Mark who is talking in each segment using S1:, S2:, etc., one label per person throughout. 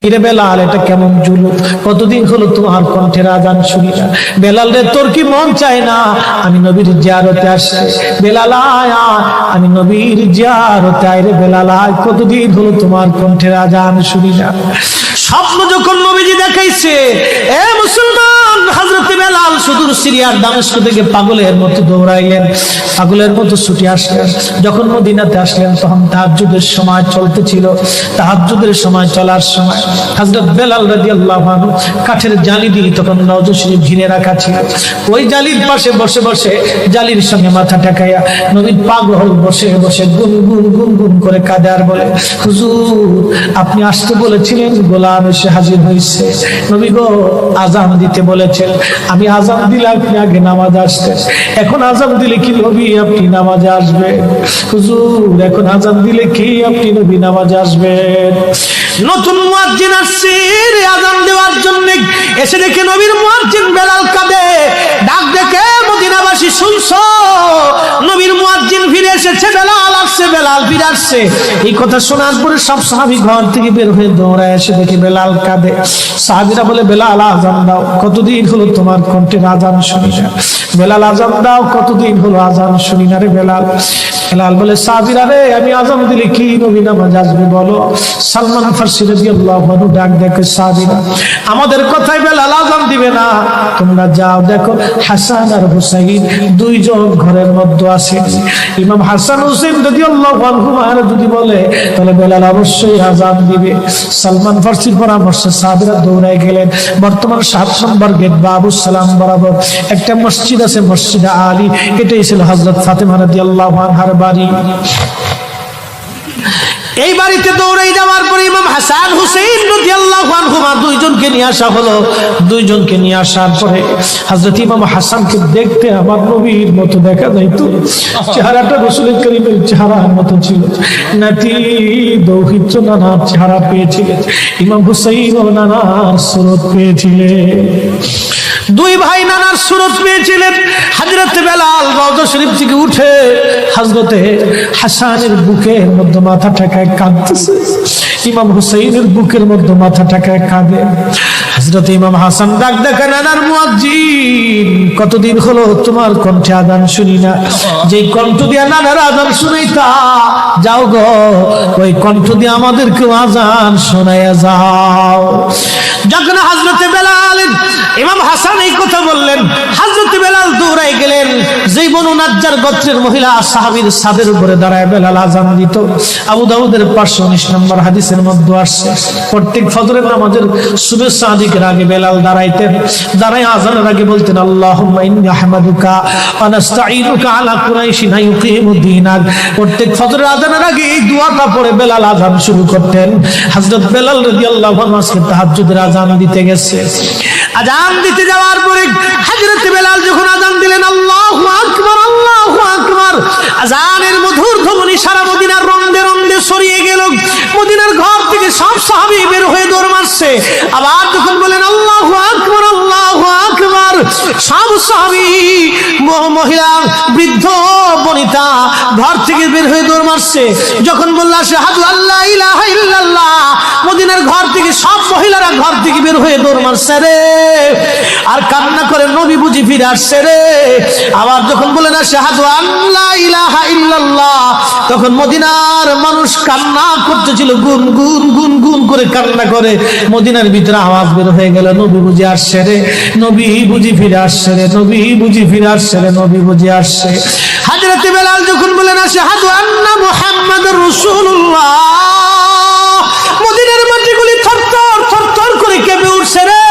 S1: ইরে বেলাল, এটা কেমন জুলুম! কতদিন হলো তোমার কণ্ঠের আজান শুনি না। বেলাল রে, তোর কি মন চায় না আমি নবীর জিয়ারতে আসতে? বেলাল আয়, আমি নবীর জিয়ারতে আয় রে বেলাল আয়, কতদিন হলো তোমার কণ্ঠের আজান শুনি না। স্বপ্ন যখন নবীজি দেখাইছে, এ মুসলমান, হযরত বেলাল সুদূর সিরিয়ার দামেস্ক থেকে পাগলের মতো দৌড়াইলেন, পাগলের মতো ছুটে আসলেন। যখন মদিনাতে আসলেন তখন তাহাজ্জুদের সময় চলতেছিল। তাহাজ্জুদের সময় চলার সময় হযরত বেলাল রাদিয়াল্লাহু আনহু কাঠের জালি দিয়ে তখন রওজা শরীফ ঘিরে রাখা ছিল। ওই জালির পাশে বসে বসে জালির সঙ্গে মাথা ঠেকাইয়া নবী পাগল বসে বসে গুনগুন গুনগুন করে কাঁদে আর বলে, হুজুর আপনি আসতে বলেছিলেন, গোলাম এসে হাজির হয়েছে। নবী গো, আযান দিতে বলেছেন, আমি আযান দিলে আপনি আগে নামাজ আসতেন, এখন আযান দিলে কি নবী আপনি নামাজে আসবেন? হুজুর এখন আযান দিলে কি আপনি নবী নামাজে আসবেন? নতুন মুয়াজ্জিন আসছে আযান দেওয়ার জন্য, এসে দেখে নবীর মুয়াজ্জিন বেলাল কাঁদে। ডাক দেখে মদিনাবাসী, শুনছো নবীর মুয়াজ্জিন ফিরে এসেছে, বেলাল আসছে, বেলাল ফিরে আসছে। এই কথা শোনার পরে সব সাহাবী ঘর থেকে বের হয়ে দৌড়ায় এসে দেখে বেলাল কাঁদে। সাহাবীরা বলে, বেলাল আযান দাও, কতদিন হলো তোমার কণ্ঠের আযান শুনি না। বেলাল আযান দাও, কতদিন হলো আযান শুনি না রে বেলাল। বেলাল বলে, সাহাবীরা রে, আমি আযান দিলে কি নবী নামাজ আসবে বলো? সালমান ফারসি রাদিয়াল্লাহু আনহু ডাক দেখে, সাহাবীরা আমাদের কথায় বেলাল আযান দিবে না, তোমরা যাও দেখো হাসান আর হুসাইন দুইজন ঘরের মধ্যে আছে। ইমাম হাসান হুসাইন রাদিয়াল্লাহু আনহুমা যদি বলে তাহলে বেলাল অবশ্যই আযান দিবে। সালমান ফারসির পরামর্শে সাহাবীরা দৌড়ায় গেলেন। বর্তমান 7 নম্বর গেট বাবুস সালাম বরাবর একটা মসজিদ আছে, মসজিদ আলী, এটাই ছিল হযরত ফাতেমা রাদিয়াল্লাহু আনহার বাড়ি। এই বাড়িতে দৌড়াই যাওয়ার পরে ইমাম হাসান হুসাইন রাদিয়াল্লাহু আনহুমা দুইজনকে নিয়ে আসা হলো। দুইজনকে নিয়ে আসার পরে হযরত ইমাম হাসানকে দেখতে আমার নবীর মতো দেখা যাইতো, চেহারাটা রাসূল করিমের চেহারার মতো ছিল। নাতি দৌহিত্র নানার চেহারা পেয়েছিলেন, ইমাম হুসাইন ও নানার সুরত পেয়েছিলেন। দুই ভাই নানার সুরত পেয়েছিলেন। হযরত বেলাল রওজা শরীফ থেকে উঠে হযরত হাসানের বুকের মধ্যে মাথা ঠেকায় কাঁদতেছে, ইমাম হুসাইনের বুকের মধ্যে মাথা ঠেকায় কাঁদে। হযরত ইমাম হাসান ডাক দেখে, নানার মুয়াজ্জিন, কতদিন হলো তোমার কণ্ঠে আযান শুনি না। যেই কণ্ঠ দিয়ে নানার আযান শুনাইতা, যাও গো ওই কণ্ঠ দিয়ে আমাদেরকেও আযান শোনাইয়া যাও। যখন হযরত বেলাল ইমাম হাসান এই কথা বললেন, হযরত বেলাল দৌড়ায় গেলেন। যেই বনু নাজ্জার গোত্রের মহিলা সাহাবীর ছাদের উপরে দাঁড়ায় বেলাল আযান দিত। আবু দাউদের 519 নম্বর হাদিসের মধ্যে আসছে, প্রত্যেক ফজরের নামাজের সুবহ সাদিকের আগে বেলাল দাঁড়াইতেন। দাঁড়ায় আযানের আগে বলতেন, আল্লাহুম্মা ইন্নী আহমাদুকা ওয়া নাস্তাঈনুকা আলা কুরাইশিন ইউকিমুদ্দীনাক। প্রত্যেক ফজরের আযানের আগে এই দোয়াটা পড়ে বেলাল আযান শুরু করতেন। হযরত বেলাল রাদিয়াল্লাহু আনহু আজকে তাহাজ্জুদের আযান দিতে গেছে। আযান দিতে যাওয়ার পরে হযরত বেলাল যখন আযান দিলেন, আল্লাহু আকবার, আল্লাহু আকবার, আযানের মধুর ধ্বনি সারা মদিনার রন্দে রন্দে ছড়িয়ে গেল। মদিনার ঘর থেকে সব সাহাবী বের হয়ে দৌড় মারছে। আবার যখন বলেন আল্লাহু আকবার, আল্লাহু আকবার, সব সাহাবী, মহিলা, বৃদ্ধ, বনিতা ঘর থেকে বের হয়ে দৌড় মারছে। যখন বলল আশহাদু আল্লা ইলাহা ইল্লাল্লাহ, মদিনার ঘর থেকে সব মহিলারা ঘর থেকে বের হয়ে দৌড় মারছে রে, আর কান্না করে নবী বুঝি ফিরে আসছে রে। আবার যখন বলেন আশহাদু আল্লা ইলাহা ইল্লাল্লাহ, তখন মদিনার মানুষ কান্না করতেছিল, গুন গুন গুন গুন করে কান্না করে। মদিনার ভিতরে আওয়াজ বের হয়ে গেল, নবী বুঝি আসছে রে, নবী বুঝি ফিরে আসছে রে, নবী বুঝি ফিরে আসছে রে, নবী বুঝি আসছে। হযরত বেলাল যখন বলেন আশহাদু আন্না মুহাম্মাদুর রাসূলুল্লাহ, মদিনার মাটিগুলি থরথর থরথর করে কেঁপে উঠছে রে।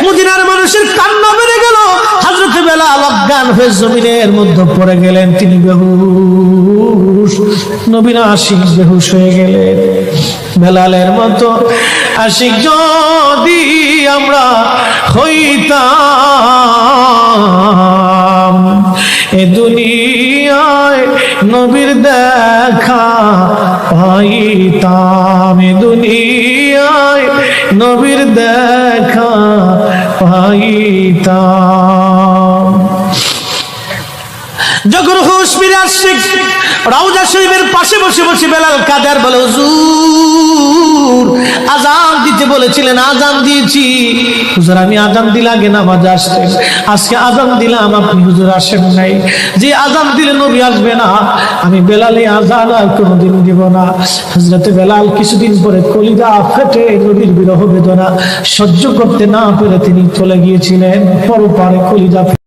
S1: মদিনার মানুষের কান্না বেড়ে গেল। হযরত বেলাল অজ্ঞান হয়ে জমিনের মধ্যে পড়ে গেলেন, তিনি বেহুশ। নবীর আশিক বেহুশ হয়ে গেলেন। বেলালের মতো আশিক যদি আমরা হইতাম, এ দুনিয়ায় নবীর দেখা পাইতাম, এ দুনিয়ায় নবীর দেখা পাইতাম। যখন হুঁশ ফিরে আসছে, রওজা শরীফের পাশে বসে বসে বেলাল কাদের বলে, হুজুর আজান দিতে বলেছিলেন, আজান দিয়েছি। হুজুর আমি আজান দিলে আগে নামাজে আসতেন, আজকে আজান দিলাম আপনি হুজুর আসেন নাই। যে আজান দিলে নবী আসবে না, আমি বেলালে আজান আর কোনোদিন দিব না। হযরতে বেলাল কিছুদিন পরে কলিজা ফেটে নবীর বিরহ বেদনা সহ্য করতে না পেরে তিনি চলে গিয়েছিলেন পরপারে কলিজা।